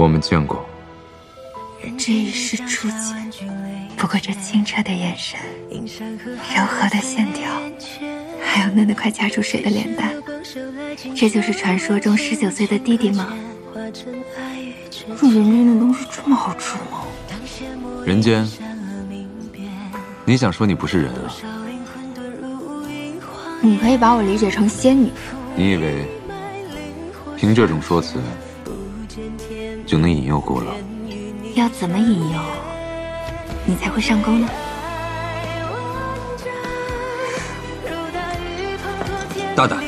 我们见过。这已是初见，不过这清澈的眼神，柔和的线条，还有嫩得快夹住水的脸蛋，这就是传说中19岁的弟弟吗？人间的东西这么好吃吗？人间？你想说你不是人啊？你可以把我理解成仙女。你以为凭这种说辞就能引诱孤老？要怎么引诱你才会上钩呢？大胆，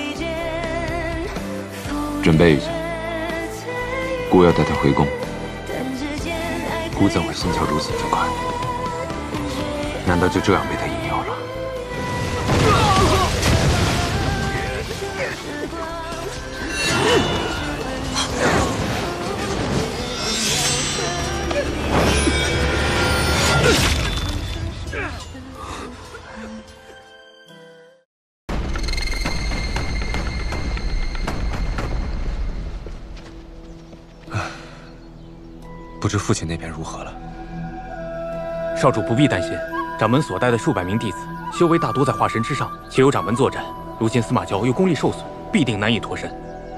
准备一下，孤要带他回宫。孤怎会心跳如此之快？难道就这样被他引诱了？不知父亲那边如何了？少主不必担心，掌门所带的数百名弟子，修为大多在化神之上，且有掌门坐镇。如今司马昭又功力受损，必定难以脱身。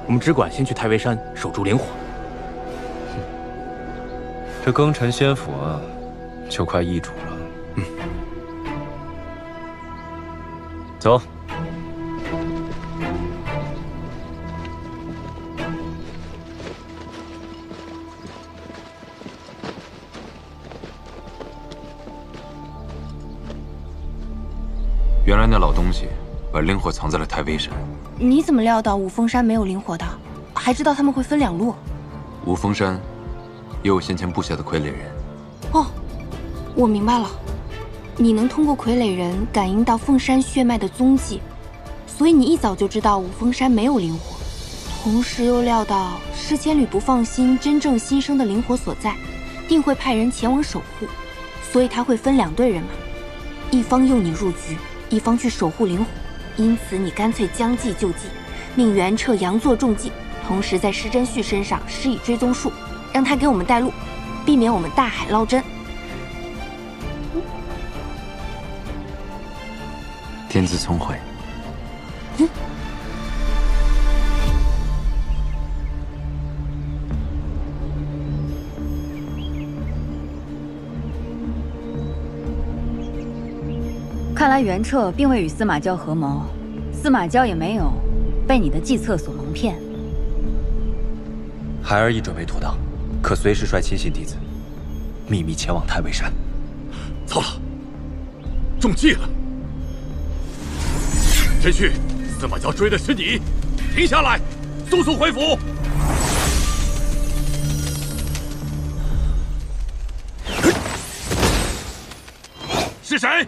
我们只管先去太微山守住灵火。这庚辰仙府啊，就快易主了。走。原来那老东西把灵火藏在了太微山。你怎么料到五峰山没有灵火的？还知道他们会分2路？五峰山也有先前布下的傀儡人。哦，我明白了，你能通过傀儡人感应到凤山血脉的踪迹，所以你一早就知道五峰山没有灵火，同时又料到释千缕不放心真正新生的灵火所在，定会派人前往守护，所以他会分2队人马，一方诱你入局，一方去守护灵火。因此你干脆将计就计，命袁彻佯作中计，同时在施真旭身上施以追踪术，让他给我们带路，避免我们大海捞针。天资聪慧。看来袁彻并未与司马昭合谋，司马昭也没有被你的计策所蒙骗。孩儿已准备妥当，可随时率亲信弟子秘密前往太微山。糟了，中计了！真旭，司马昭追的是你，停下来，速速回府！是谁？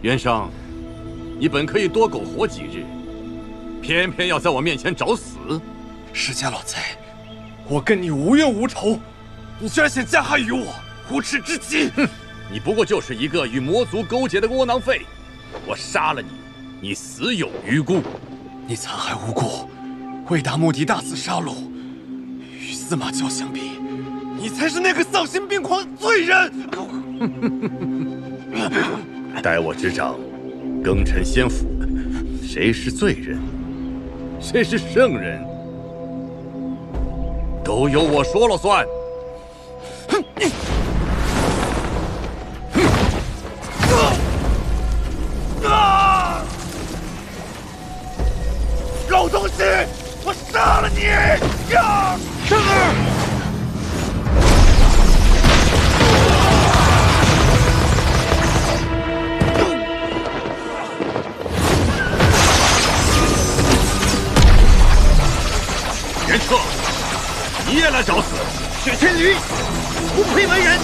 袁尚，你本可以多苟活几日，偏偏要在我面前找死。释家老贼，我跟你无冤无仇，你居然想加害于我，无耻之极！哼，你不过就是一个与魔族勾结的窝囊废，我杀了你，你死有余辜。你残害无辜，为达目的大肆杀戮，与司马昭相比，你才是那个丧心病狂罪人！待我执掌庚辰仙府，谁是罪人，谁是圣人，都由我说了算。老东西，我杀了你！圣儿。袁彻，你也来找死！雪天驴，不配为人！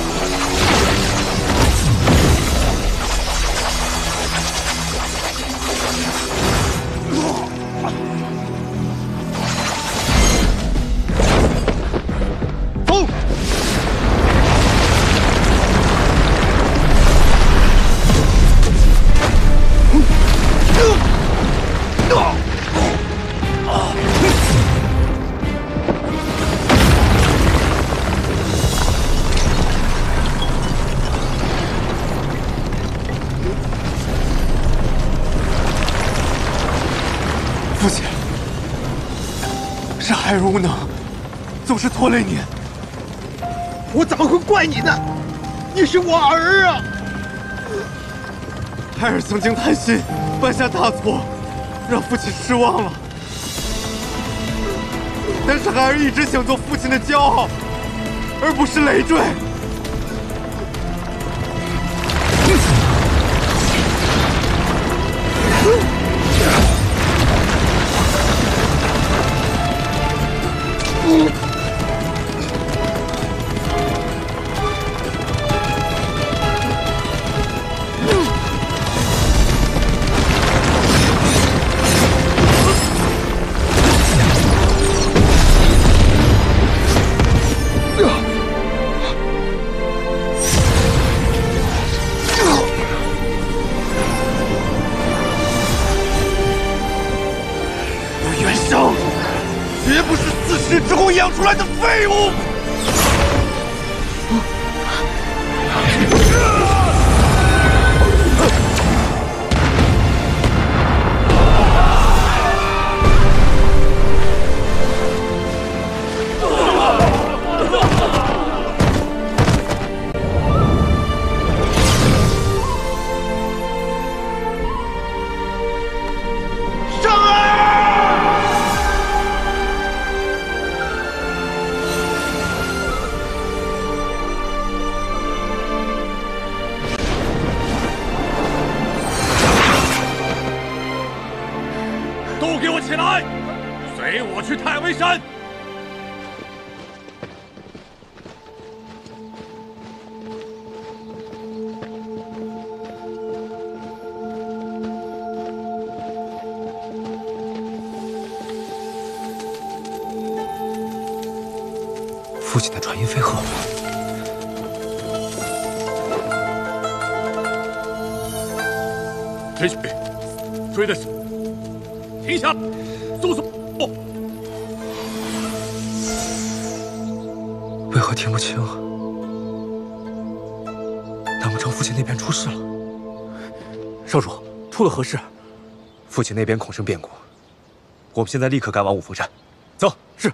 父亲，是孩儿无能，总是拖累您。我怎么会怪你呢？你是我儿啊！孩儿曾经贪心，犯下大错，让父亲失望了。但是孩儿一直想做父亲的骄傲，而不是累赘。绝不是自食之后养出来的废物！都给我起来，随我去太微山。父亲的传音飞鹤。追去，追的是。停下！速速！为何听不清？难不成父亲那边出事了？少主，出了何事？父亲那边恐生变故，我们现在立刻赶往五峰山。走。是。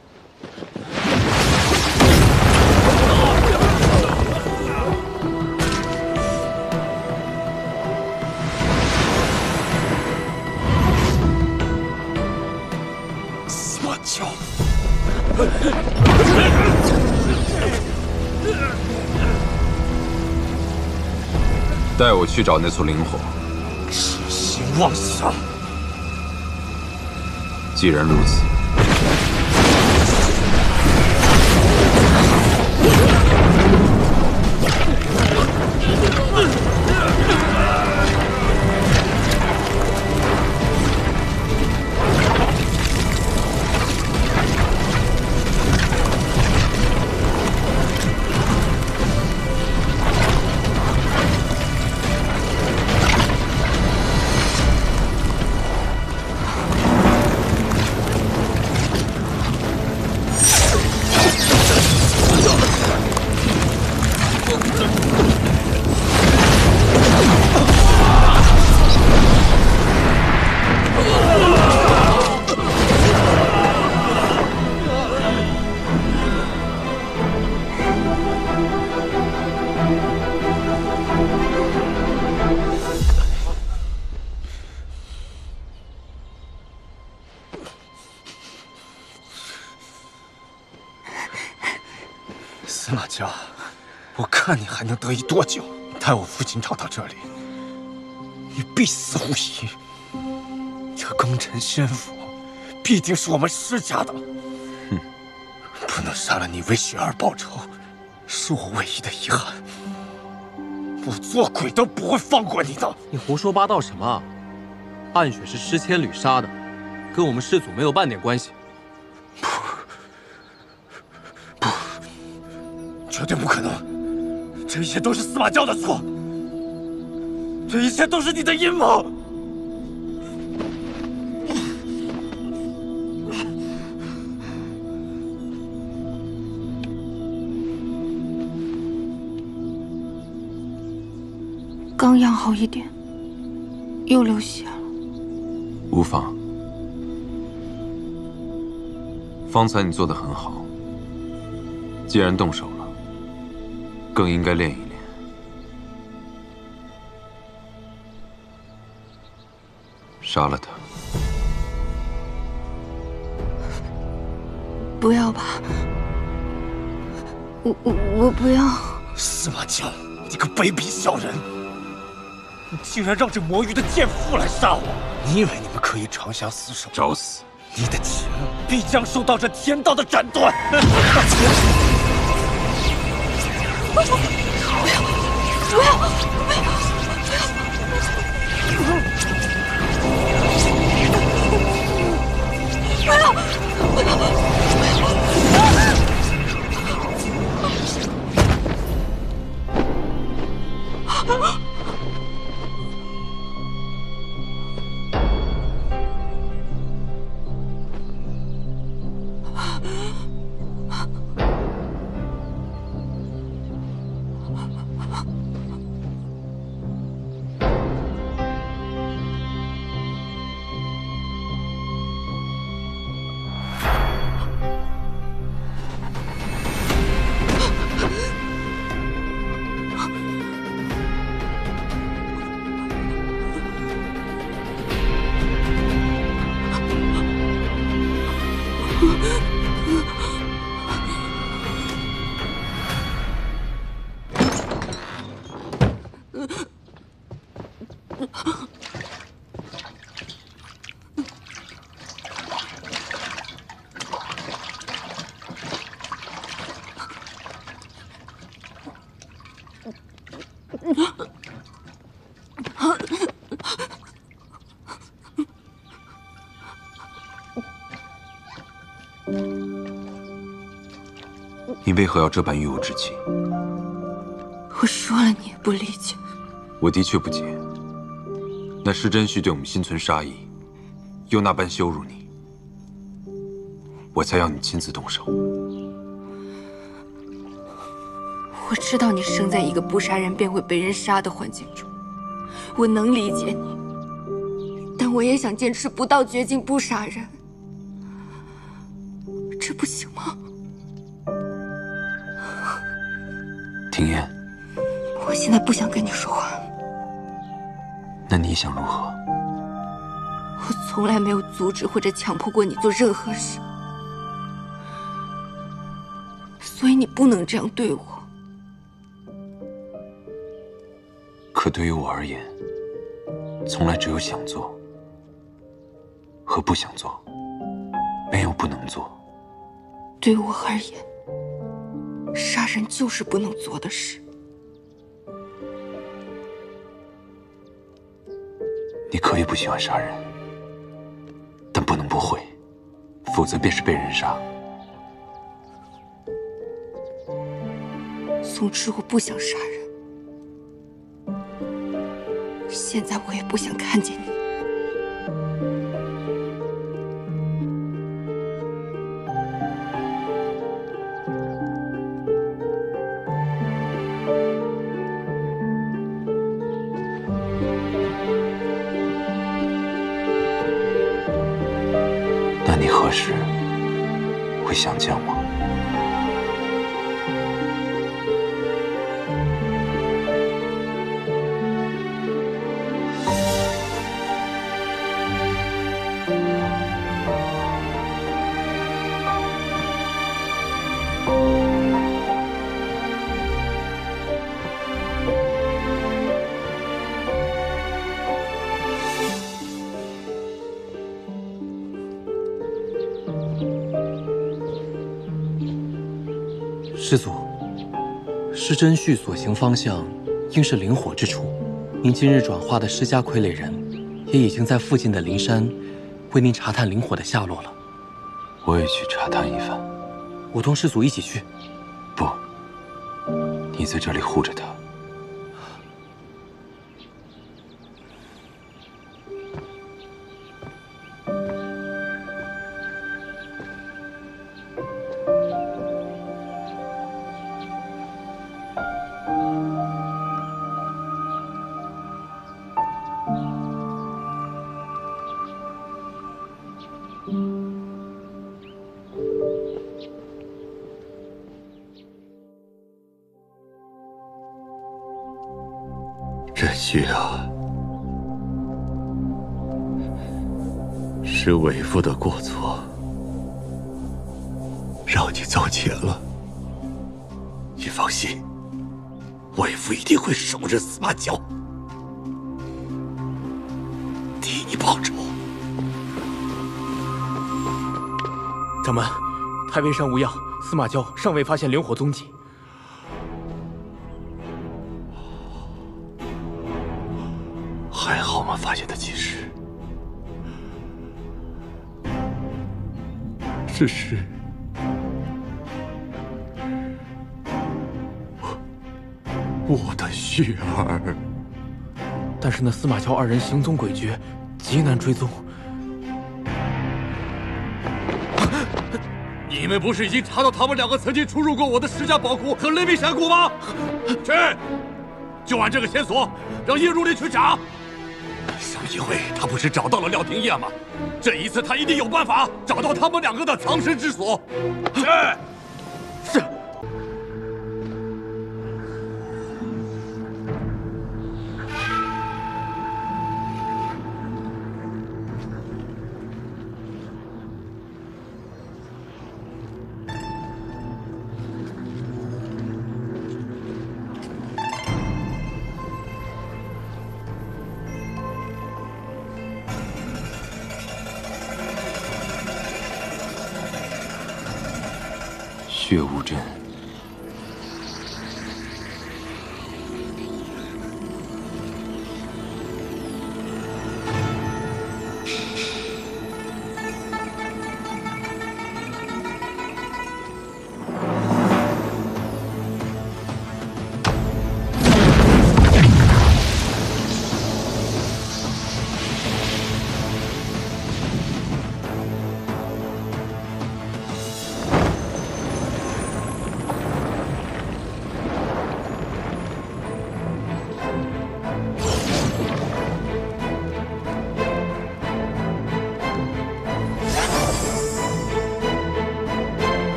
带我去找那簇灵火。痴心妄想！既然如此，司马家，我看你还能得意多久？待我父亲找到这里，你必死无疑。这庚辰仙府必定是我们施家的。不能杀了你为雪儿报仇，是我唯一的遗憾。我做鬼都不会放过你的！你胡说八道什么？暗雪是施千缕杀的，跟我们师祖没有半点关系。不，绝对不可能！这一切都是司马教的错，这一切都是你的阴谋！刚养好一点，又流血了。无妨，方才你做得很好，既然动手了，更应该练一练。杀了他。不要吧，我不要。司马娇，你个卑鄙小人！你竟然让这魔域的贱妇来杀我！你以为你们可以长相厮守？找死！你的情必将受到这天道的斩断！不要！不要！你为何要这般与我置气？我说了你也不理解。我的确不解，那施真旭对我们心存杀意，又那般羞辱你，我才要你亲自动手。我知道你生在一个不杀人便会被人杀的环境中，我能理解你，但我也想坚持不到绝境不杀人，这不行吗？庭燕，我现在不想跟你说话。那你想如何？我从来没有阻止或者强迫过你做任何事，所以你不能这样对我。可对于我而言，从来只有想做和不想做，没有不能做。对我而言，杀人就是不能做的事。你可以不喜欢杀人，但不能不会，否则便是被人杀。总之，我不想杀人。现在我也不想看见你。那你何时会想家吗？师祖，施真旭所行方向应是灵火之处。您今日转化的施家傀儡人，也已经在附近的灵山为您查探灵火的下落了。我也去查探一番。我同师祖一起去。不，你在这里护着他。雪儿，是为父的过错，让你遭劫了。你放心，为父一定会手刃司马娇，替你报仇。掌门，太微山无恙，司马娇尚未发现灵火踪迹。还好我们发现的及时。只是我的雪儿。但是那司马娇二人行踪诡谲，极难追踪。你们不是已经查到他们两个曾经出入过我的石家宝库和雷鸣山谷吗？去，就按这个线索，让叶如林去查。上一回他不是找到了廖廷业吗？这一次他一定有办法找到他们两个的藏身之所。去。是。血雾阵，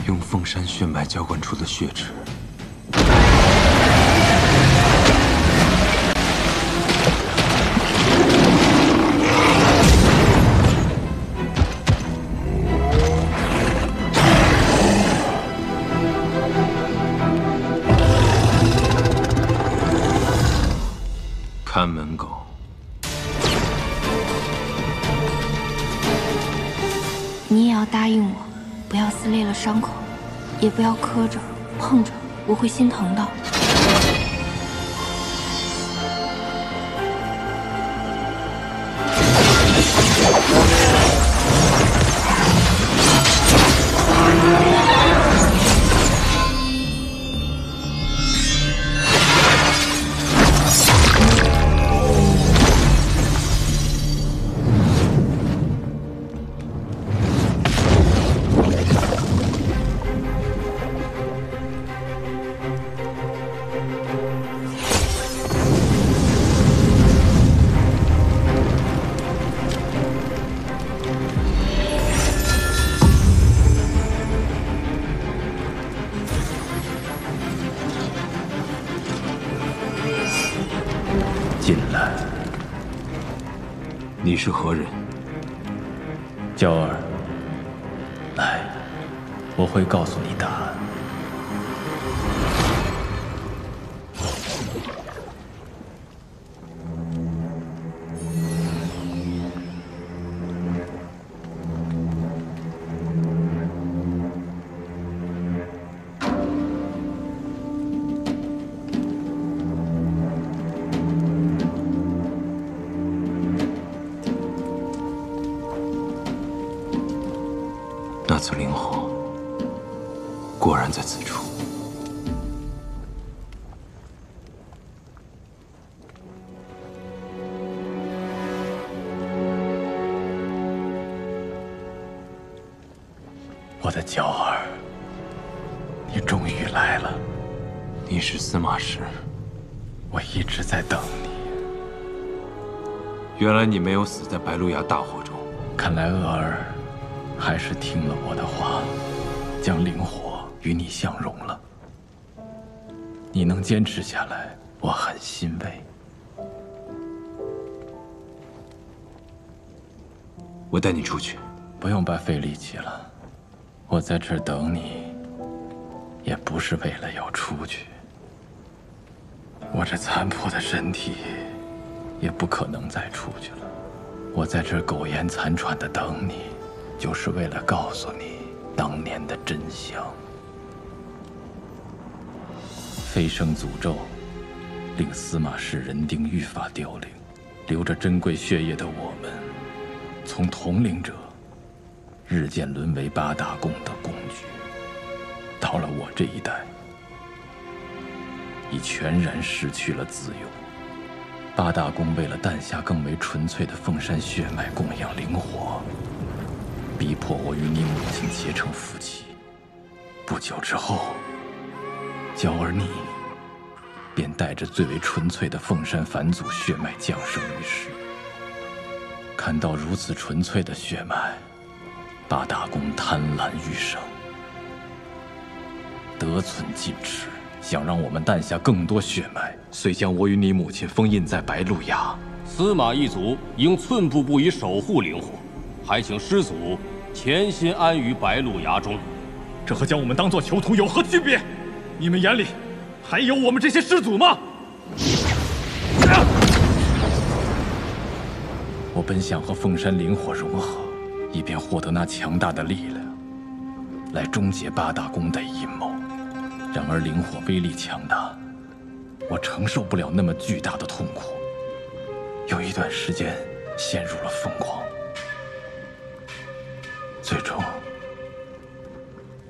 用凤山血脉浇灌出的血池。看门狗。你也要答应我，不要撕裂了伤口，也不要磕着、碰着，我会心疼的。进来。你是何人？娇儿，来，我会告诉你答案。那尊灵火果然在此处。我的娇儿，你终于来了。你是司马氏，我一直在等你。原来你没有死在白鹿崖大火中。看来娥儿还是听了我的话，将灵火与你相融了。你能坚持下来，我很欣慰。我带你出去。不用白费力气了，我在这儿等你，也不是为了要出去。我这残破的身体，也不可能再出去了。我在这儿苟延残喘的等你，就是为了告诉你当年的真相。飞升诅咒，令司马氏人丁愈发凋零，流着珍贵血液的我们，从统领者日渐沦为八大宫的工具。到了我这一代，已全然失去了自由。八大宫为了诞下更为纯粹的凤山血脉供养灵火，逼迫我与你母亲结成夫妻。不久之后，娇儿你便带着最为纯粹的凤山返祖血脉降生于世。看到如此纯粹的血脉，八大宫贪婪欲生，得寸进尺，想让我们诞下更多血脉，遂将我与你母亲封印在白鹿崖。司马一族应寸步不移守护灵火，还请师祖潜心安于白鹿崖中。这和将我们当作囚徒有何区别？你们眼里还有我们这些师祖吗？我本想和凤山灵火融合，以便获得那强大的力量，来终结八大宫的阴谋。然而灵火威力强大，我承受不了那么巨大的痛苦，有一段时间陷入了疯狂。最终，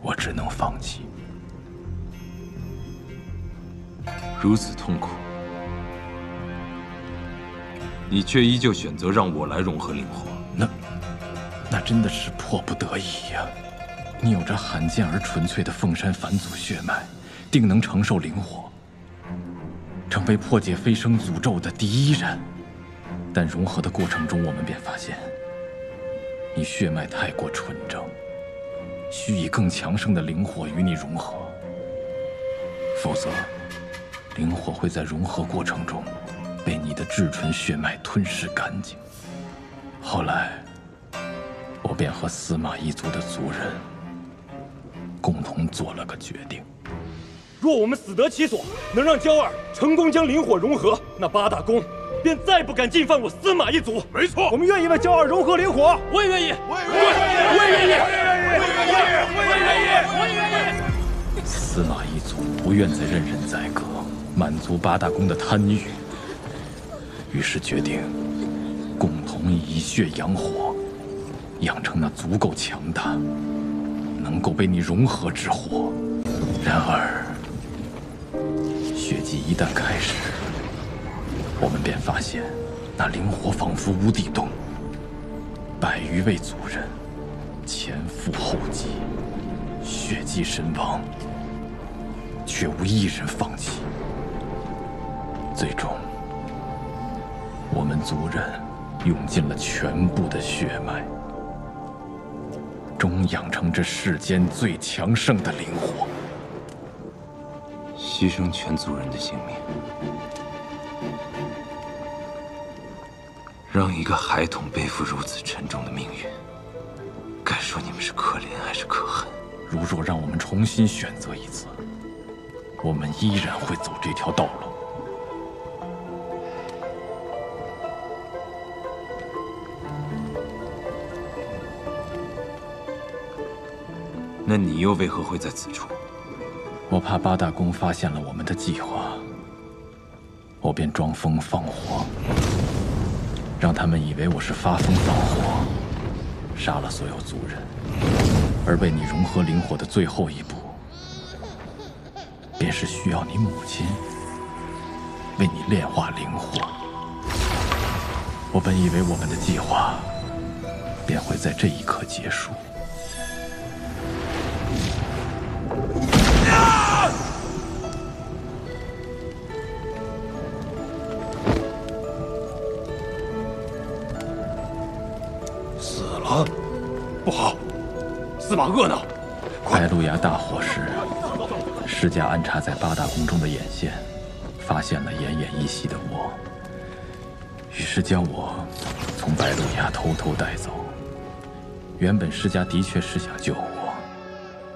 我只能放弃。如此痛苦，你却依旧选择让我来融合灵火，那真的是迫不得已呀！你有着罕见而纯粹的凤山返祖血脉，定能承受灵火，成为破解飞升诅咒的第一人。但融合的过程中，我们便发现，你血脉太过纯正，需以更强盛的灵火与你融合，否则灵火会在融合过程中被你的至纯血脉吞噬干净。后来，我便和司马一族的族人共同做了个决定：若我们死得其所，能让娇儿成功将灵火融合，那八大宫便再不敢进犯我司马一族。没错，我们愿意为娇儿融合灵火。我也愿意，我也愿意。司马一族不愿再任人宰割，满足八大宫的贪欲，于是决定共同以血养火，养成那足够强大，能够被你融合之火。然而，血祭一旦开始，我们便发现那灵火仿佛无底洞，100余位族人前赴后继，血祭身亡，却无一人放弃。最终，我们族人用尽了全部的血脉，终养成这世间最强盛的灵火。牺牲全族人的性命，让一个孩童背负如此沉重的命运，该说你们是可怜还是可恨？如若让我们重新选择一次，我们依然会走这条道路。那你又为何会在此处？我怕八大宫发现了我们的计划，我便装疯放火，让他们以为我是发疯放火，杀了所有族人。而为你融合灵火的最后一步，便是需要你母亲为你炼化灵火。我本以为我们的计划便会在这一刻结束。死了，不好！司马恶闹！白鹿崖大火时，施家安插在八大宫中的眼线，发现了奄奄一息的我，于是将我从白鹿崖偷偷带走。原本施家的确是想救我，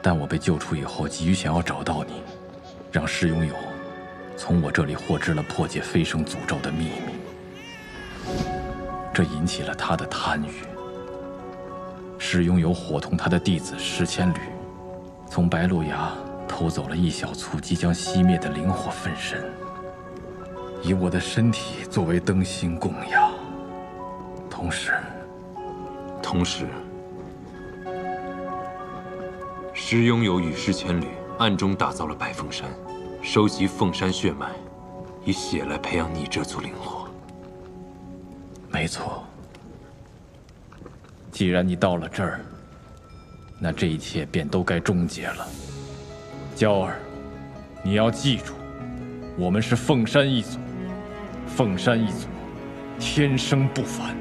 但我被救出以后，急于想要找到你，让施拥有从我这里获知了破解飞升诅咒的秘密，这引起了他的贪欲。施拥有伙同他的弟子石千缕，从白鹿崖偷走了一小簇即将熄灭的灵火分身，以我的身体作为灯芯供养。同时，石拥有与石千缕暗中打造了白凤山，收集凤山血脉，以血来培养你这簇灵火。没错。既然你到了这儿，那这一切便都该终结了。娇儿，你要记住，我们是凤山一族，凤山一族天生不凡，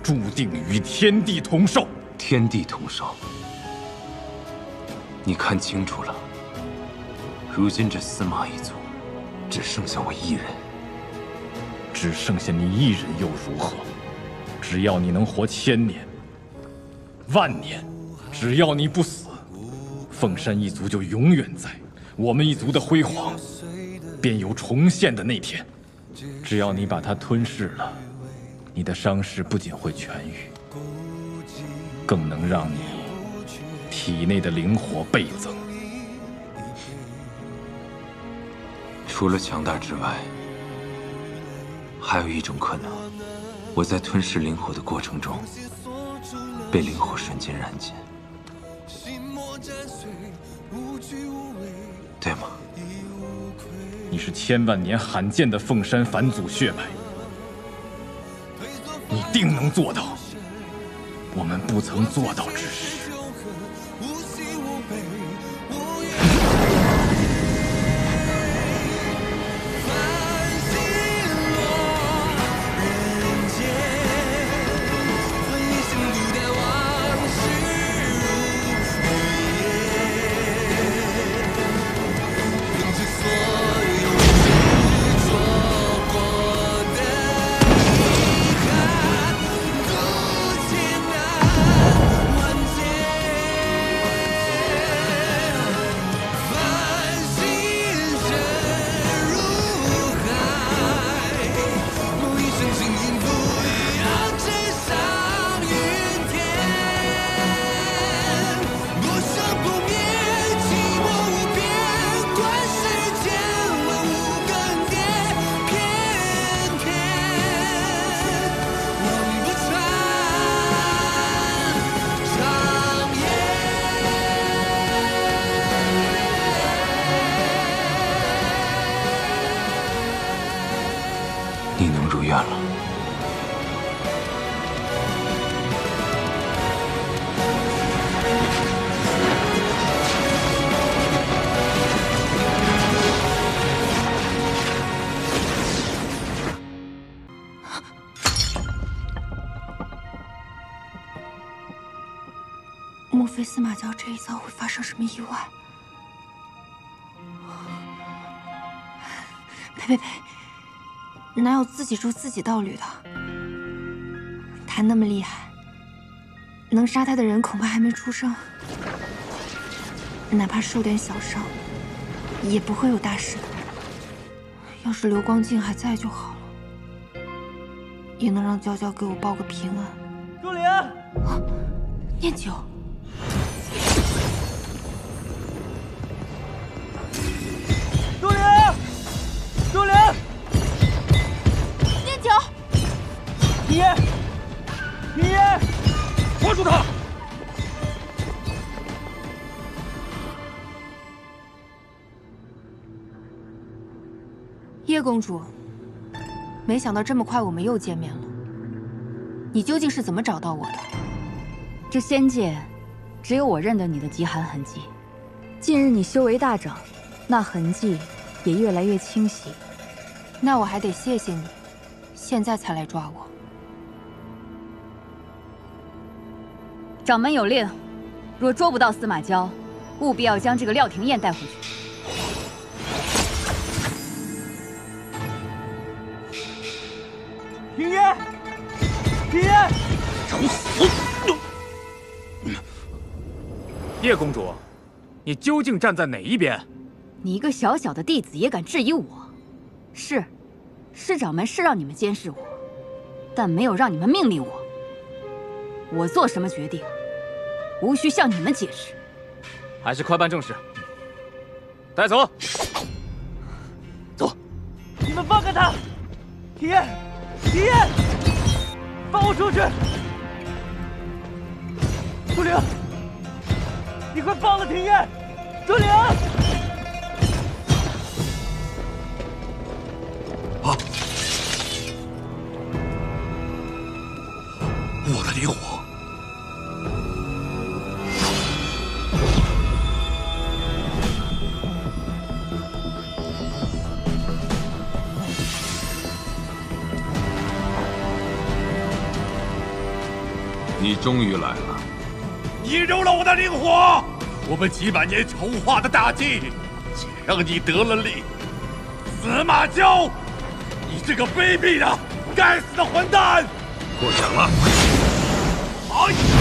注定与天地同寿。天地同寿，你看清楚了，如今这司马一族只剩下我一人。只剩下你一人又如何？只要你能活1000年、10000年，只要你不死，凤山一族就永远在，我们一族的辉煌便有重现的那天。只要你把它吞噬了，你的伤势不仅会痊愈，更能让你体内的灵火倍增。除了强大之外，还有一种可能，我在吞噬灵火的过程中，被灵火瞬间燃尽，对吗？你是1000万年罕见的凤山返祖血脉，你定能做到我们不曾做到之事。你能如愿了。莫非司马教这一遭会发生什么意外？呸！哪有自己筑自己道侣的？他那么厉害，能杀他的人恐怕还没出生，哪怕受点小伤，也不会有大事的。要是流光镜还在就好了，也能让娇娇给我报个平安。杜莲，念九。杜莲，杜莲。念九，平爷，平爷，抓住他！叶公主，没想到这么快我们又见面了。你究竟是怎么找到我的？这仙界，只有我认得你的极寒痕迹。近日你修为大涨，那痕迹也越来越清晰。那我还得谢谢你，现在才来抓我。掌门有令，若捉不到司马娇，务必要将这个廖廷彦带回去。廷彦，廷彦，找死！叶公主，你究竟站在哪一边？你一个小小的弟子也敢质疑我？是，师掌门是让你们监视我，但没有让你们命令我。我做什么决定，无需向你们解释。还是快办正事。带走。走。你们放开他！体验，体验，放我出去！朱灵，你快放了体验！朱灵！啊！我的灵火！你终于来了！你揉了我的灵火，我们几百年筹划的大计，竟让你得了利！司马娇，你这个卑鄙的、该死的混蛋！过奖了。哎！